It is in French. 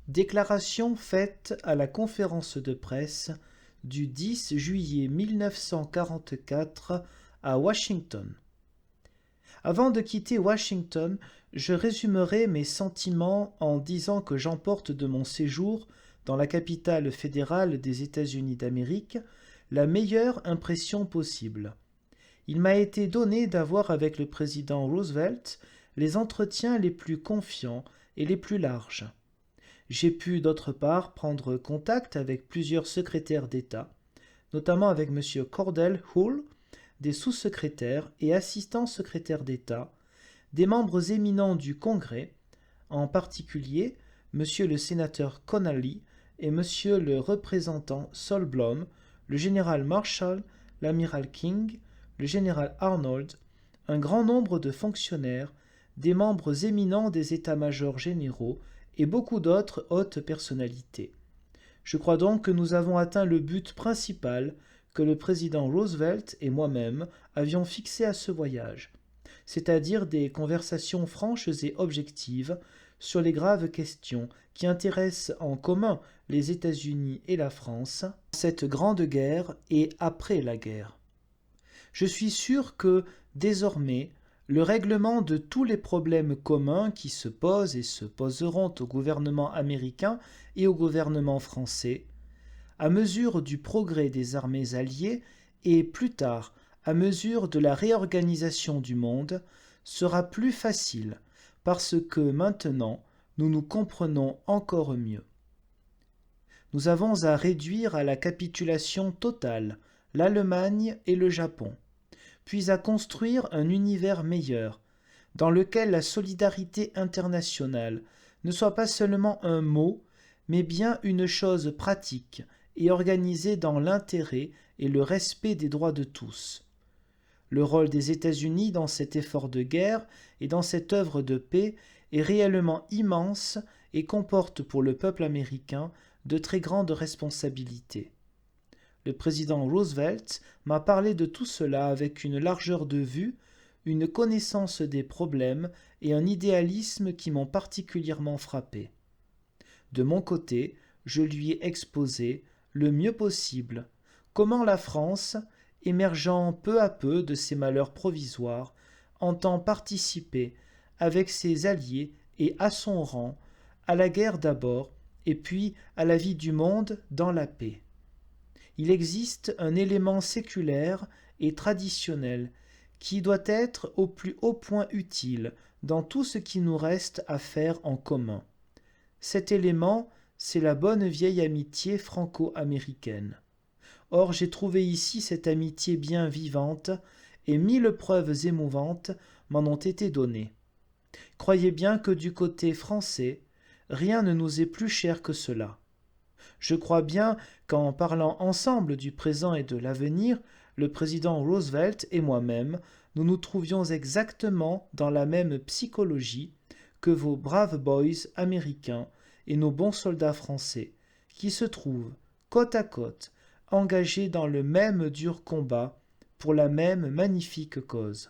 Déclaration faite à la conférence de presse du 10 juillet 1944 à Washington. Avant de quitter Washington, je résumerai mes sentiments en disant que j'emporte de mon séjour dans la capitale fédérale des États-Unis d'Amérique la meilleure impression possible. Il m'a été donné d'avoir avec le président Roosevelt les entretiens les plus confiants et les plus larges. J'ai pu d'autre part prendre contact avec plusieurs secrétaires d'État, notamment avec M. Cordell Hull, des sous-secrétaires et assistants secrétaires d'État, des membres éminents du Congrès, en particulier M. le sénateur Connally et M. le représentant Solblom, le général Marshall, l'amiral King, le général Arnold, un grand nombre de fonctionnaires, des membres éminents des états-majors généraux et beaucoup d'autres hautes personnalités. Je crois donc que nous avons atteint le but principal que le président Roosevelt et moi-même avions fixé à ce voyage, c'est-à-dire des conversations franches et objectives sur les graves questions qui intéressent en commun les États-Unis et la France, cette grande guerre et après la guerre. Je suis sûr que, désormais, le règlement de tous les problèmes communs qui se posent et se poseront au gouvernement américain et au gouvernement français, à mesure du progrès des armées alliées et plus tard à mesure de la réorganisation du monde, sera plus facile parce que maintenant nous nous comprenons encore mieux. Nous avons à réduire à la capitulation totale l'Allemagne et le Japon, puis à construire un univers meilleur, dans lequel la solidarité internationale ne soit pas seulement un mot, mais bien une chose pratique et organisée dans l'intérêt et le respect des droits de tous. Le rôle des États-Unis dans cet effort de guerre et dans cette œuvre de paix est réellement immense et comporte pour le peuple américain de très grandes responsabilités. Le président Roosevelt m'a parlé de tout cela avec une largeur de vue, une connaissance des problèmes et un idéalisme qui m'ont particulièrement frappé. De mon côté, je lui ai exposé, le mieux possible, comment la France, émergeant peu à peu de ses malheurs provisoires, entend participer, avec ses alliés et à son rang, à la guerre d'abord, et puis à la vie du monde dans la paix. Il existe un élément séculaire et traditionnel qui doit être au plus haut point utile dans tout ce qui nous reste à faire en commun. Cet élément, c'est la bonne vieille amitié franco-américaine. Or, j'ai trouvé ici cette amitié bien vivante, et 1000 preuves émouvantes m'en ont été données. Croyez bien que du côté français, rien ne nous est plus cher que cela. Je crois bien qu'en parlant ensemble du présent et de l'avenir, le président Roosevelt et moi-même, nous nous trouvions exactement dans la même psychologie que vos braves boys américains et nos bons soldats français, qui se trouvent, côte à côte, engagés dans le même dur combat pour la même magnifique cause.